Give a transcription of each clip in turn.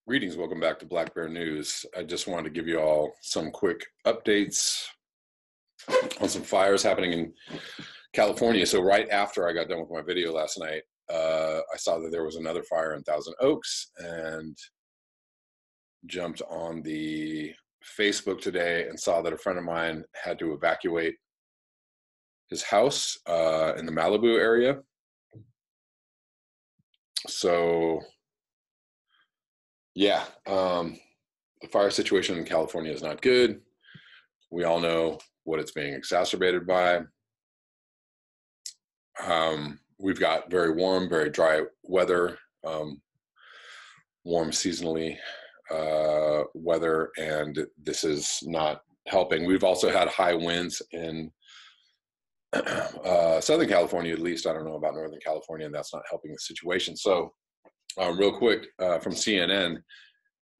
Greetings, welcome back to Black Bear News. I just wanted to give you all some quick updates on some fires happening in California. So right after I got done with my video last night, I saw that there was another fire in Thousand Oaks and jumped on the Facebook today and saw that a friend of mine had to evacuate his house in the Malibu area. So yeah, the fire situation in California is not good. We all know what it's being exacerbated by. We've got very warm, very dry weather, warm seasonally weather, and this is not helping. We've also had high winds in Southern California, at least. I don't know about Northern California, and that's not helping the situation. So real quick, from CNN,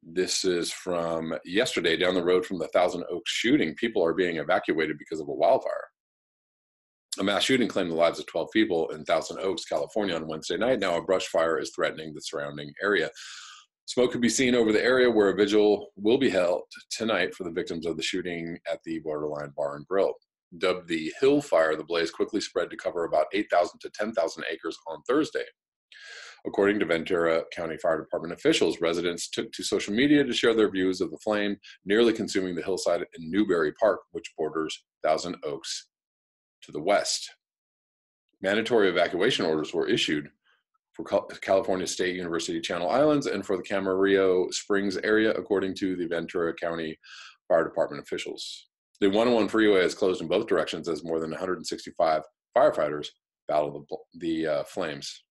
this is from yesterday, down the road from the Thousand Oaks shooting. People are being evacuated because of a wildfire. A mass shooting claimed the lives of 12 people in Thousand Oaks, California on Wednesday night. Now a brush fire is threatening the surrounding area. Smoke could be seen over the area where a vigil will be held tonight for the victims of the shooting at the Borderline Bar and Grill. Dubbed the Hill Fire, the blaze quickly spread to cover about 8,000 to 10,000 acres on Thursday. According to Ventura County Fire Department officials, residents took to social media to share their views of the flame, nearly consuming the hillside in Newberry Park, which borders Thousand Oaks to the west. Mandatory evacuation orders were issued for California State University Channel Islands and for the Camarillo Springs area, according to the Ventura County Fire Department officials. The 101 freeway is closed in both directions as more than 165 firefighters battle the flames.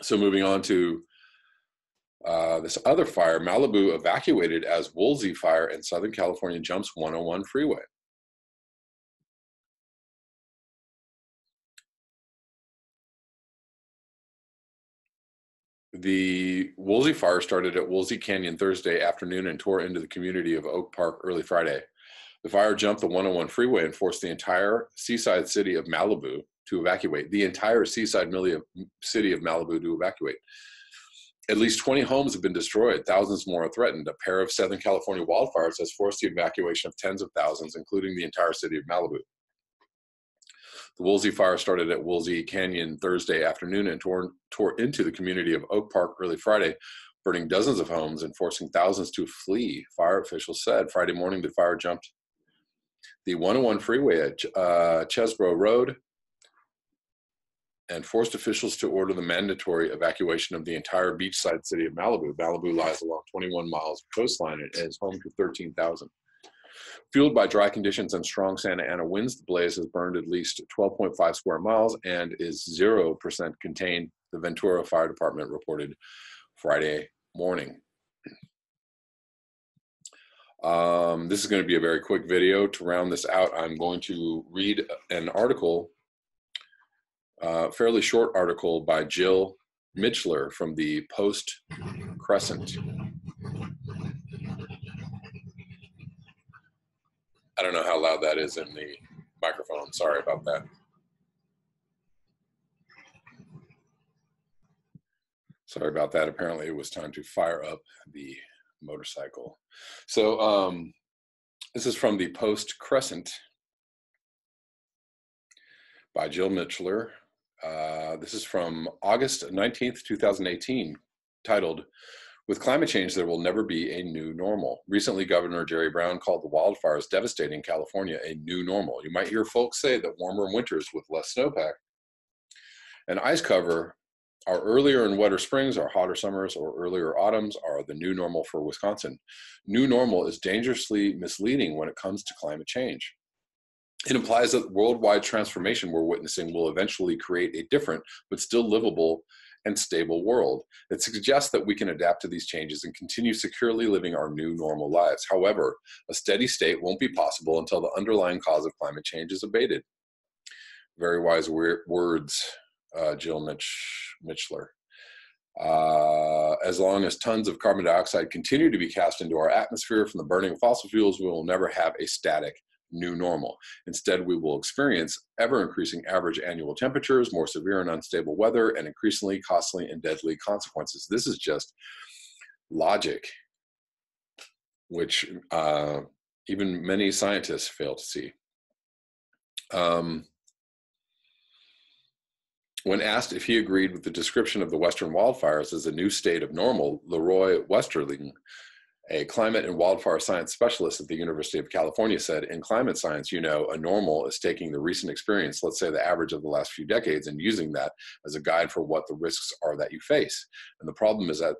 So moving on to this other fire, Malibu evacuated as Woolsey Fire in Southern California jumps 101 freeway. The Woolsey Fire started at Woolsey Canyon Thursday afternoon and tore into the community of Oak Park early Friday. The fire jumped the 101 freeway and forced the entire seaside city of Malibu to evacuate. The entire seaside city of Malibu to evacuate. At least 20 homes have been destroyed. Thousands more are threatened. A pair of Southern California wildfires has forced the evacuation of tens of thousands, including the entire city of Malibu. The Woolsey Fire started at Woolsey Canyon Thursday afternoon and tore into the community of Oak Park early Friday, burning dozens of homes and forcing thousands to flee, fire officials said. Friday morning, the fire jumped the 101 freeway at Chesbrough Road and forced officials to order the mandatory evacuation of the entire beachside city of Malibu. Malibu lies along 21 miles of coastline and is home to 13,000. Fueled by dry conditions and strong Santa Ana winds, the blaze has burned at least 12.5 square miles and is 0% contained, the Ventura Fire Department reported Friday morning. This is going to be a very quick video. To round this out, I'm going to read an article, fairly short article by Jill Mitchler from the Post Crescent. I don't know how loud that is in the microphone. Sorry about that. Sorry about that. Apparently it was time to fire up the motorcycle. So this is from the Post Crescent by Jill Mitchler. This is from August 19th, 2018, titled, "With climate change, there will never be a new normal." Recently, Governor Jerry Brown called the wildfires devastating California a new normal. You might hear folks say that warmer winters with less snowpack and ice cover, our earlier and wetter springs, our hotter summers, or earlier autumns are the new normal for Wisconsin. New normal is dangerously misleading when it comes to climate change. It implies that the worldwide transformation we're witnessing will eventually create a different but still livable and stable world. It suggests that we can adapt to these changes and continue securely living our new normal lives. However, a steady state won't be possible until the underlying cause of climate change is abated. Very wise words, Jill Mitchler. As long as tons of carbon dioxide continue to be cast into our atmosphere from the burning of fossil fuels, we will never have a static new normal. Instead, we will experience ever-increasing average annual temperatures, more severe and unstable weather, and increasingly costly and deadly consequences. This is just logic, which even many scientists fail to see. When asked if he agreed with the description of the Western wildfires as a new state of normal, Leroy Westerling, a climate and wildfire science specialist at the University of California, said, in climate science, you know, a normal is taking the recent experience, let's say the average of the last few decades, and using that as a guide for what the risks are that you face. And the problem is that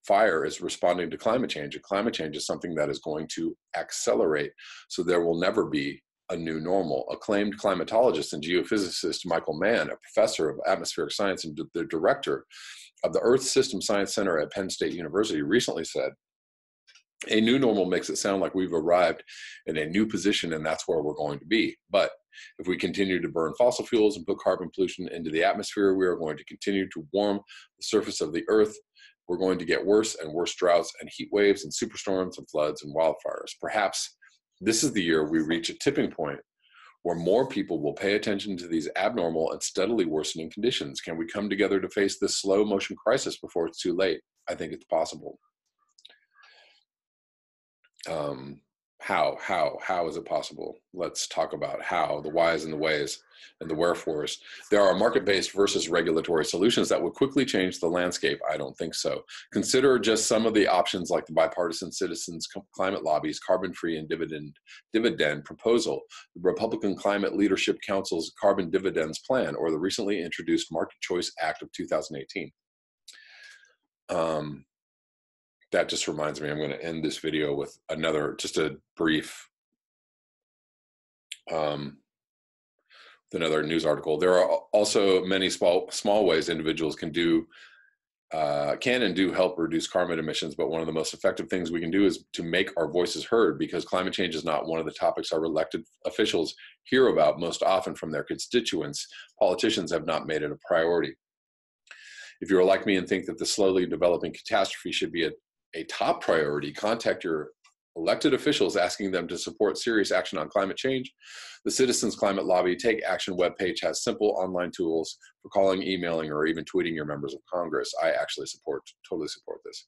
fire is responding to climate change, and climate change is something that is going to accelerate. So there will never be a new normal. Acclaimed climatologist and geophysicist Michael Mann, a professor of atmospheric science and the director of the Earth System Science Center at Penn State University, recently said, a new normal makes it sound like we've arrived in a new position and that's where we're going to be. But if we continue to burn fossil fuels and put carbon pollution into the atmosphere, we are going to continue to warm the surface of the Earth. We're going to get worse and worse droughts and heat waves and superstorms and floods and wildfires. Perhaps this is the year we reach a tipping point where more people will pay attention to these abnormal and steadily worsening conditions. Can we come together to face this slow motion crisis before it's too late? I think it's possible. How is it possible? Let's talk about how, the whys and the ways and the wherefores. There are market-based versus regulatory solutions that would quickly change the landscape. I don't think so. Consider just some of the options like the bipartisan citizens climate lobby's carbon-free and dividend proposal, the Republican Climate Leadership Council's carbon dividends plan, or the recently introduced Market Choice Act of 2018. That just reminds me, I'm going to end this video with just a brief, another news article. There are also many small ways individuals can and do help reduce carbon emissions, but one of the most effective things we can do is to make our voices heard, because climate change is not one of the topics our elected officials hear about most often from their constituents. Politicians have not made it a priority. If you're like me and think that the slowly developing catastrophe should be a top priority, contact your elected officials asking them to support serious action on climate change. The Citizens Climate Lobby Take Action webpage has simple online tools for calling, emailing, or even tweeting your members of Congress. I actually totally support this.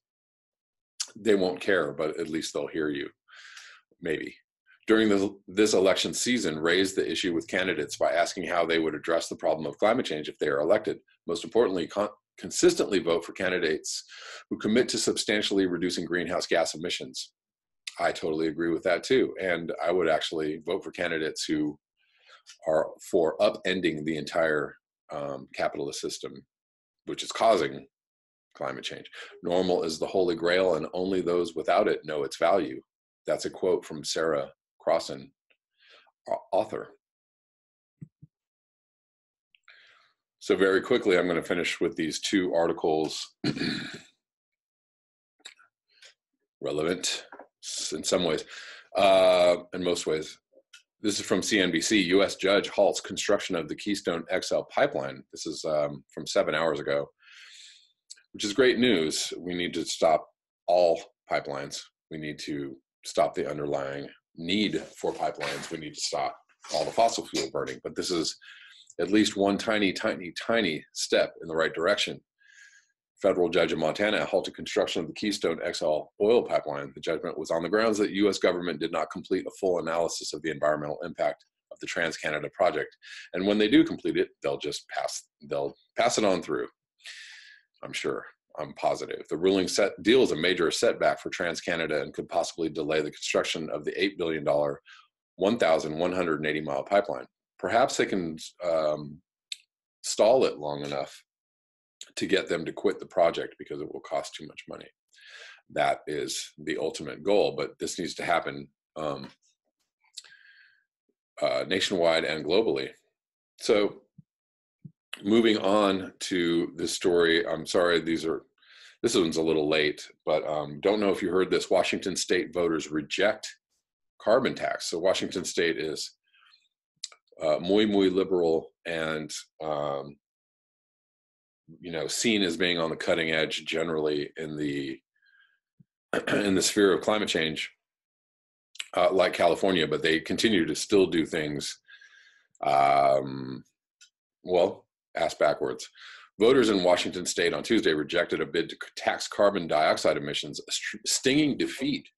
They won't care, but at least they'll hear you, maybe. During this election season, raise the issue with candidates by asking how they would address the problem of climate change if they are elected. Most importantly, consistently vote for candidates who commit to substantially reducing greenhouse gas emissions. I totally agree with that too. And I would actually vote for candidates who are for upending the entire capitalist system, which is causing climate change. Normal is the holy grail, and only those without it know its value. That's a quote from Sarah Crossan, author. So very quickly, I'm going to finish with these two articles, relevant in some ways, in most ways. This is from CNBC. U.S. judge halts construction of the Keystone XL pipeline. This is from 7 hours ago, which is great news. We need to stop all pipelines. We need to stop the underlying need for pipelines. We need to stop all the fossil fuel burning. But this is at least one tiny step in the right direction. Federal judge in Montana halted construction of the Keystone XL oil pipeline. The judgment was on the grounds that the U.S. government did not complete a full analysis of the environmental impact of the Trans-Canada project. And when they do complete it, they'll pass it on through. I'm positive. The ruling deals a major setback for Trans-Canada and could possibly delay the construction of the $8 billion, 1,180-mile pipeline. Perhaps they can stall it long enough to get them to quit the project because it will cost too much money. That is the ultimate goal, but this needs to happen nationwide and globally. So moving on to this story, I'm sorry, this one's a little late, but don't know if you heard this. Washington state voters reject carbon tax. So Washington state is muy liberal and seen as being on the cutting edge generally in the sphere of climate change. like California, but they continue to still do things, well, ass backwards. Voters in Washington state on Tuesday rejected a bid to tax carbon dioxide emissions, a stinging defeat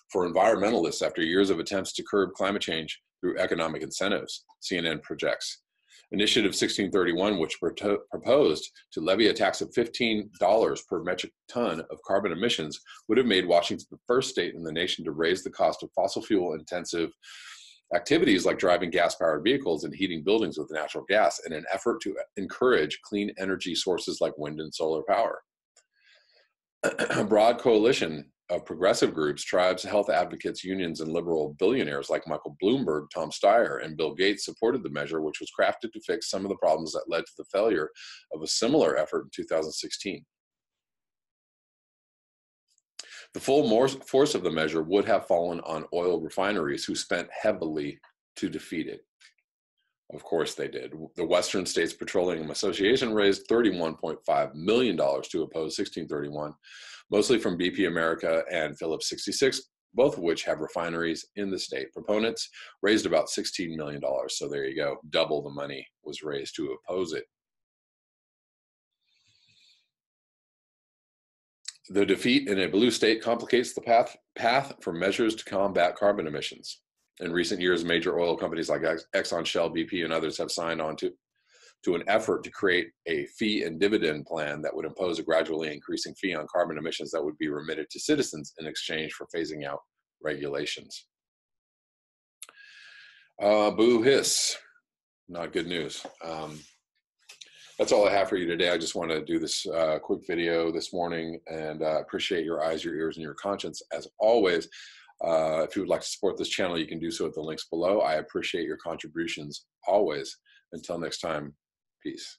for environmentalists after years of attempts to curb climate change through economic incentives, CNN projects. Initiative 1631, which proposed to levy a tax of $15 per metric ton of carbon emissions, would have made Washington the first state in the nation to raise the cost of fossil fuel intensive activities like driving gas-powered vehicles and heating buildings with natural gas in an effort to encourage clean energy sources like wind and solar power. A broad coalition of progressive groups, tribes, health advocates, unions, and liberal billionaires like Michael Bloomberg, Tom Steyer, and Bill Gates supported the measure, which was crafted to fix some of the problems that led to the failure of a similar effort in 2016. The full force of the measure would have fallen on oil refineries who spent heavily to defeat it. Of course they did. The Western States Petroleum Association raised $31.5 million to oppose 1631, mostly from BP America and Phillips 66, both of which have refineries in the state. Proponents raised about $16 million. So there you go. Double the money was raised to oppose it. The defeat in a blue state complicates the path for measures to combat carbon emissions. In recent years, major oil companies like Exxon, Shell, BP, and others have signed on to an effort to create a fee and dividend plan that would impose a gradually increasing fee on carbon emissions that would be remitted to citizens in exchange for phasing out regulations. Boo hiss. Not good news. That's all I have for you today. I just want to do this quick video this morning, and appreciate your eyes, your ears, and your conscience as always. If you would like to support this channel, you can do so at the links below. I appreciate your contributions always. Until next time, peace.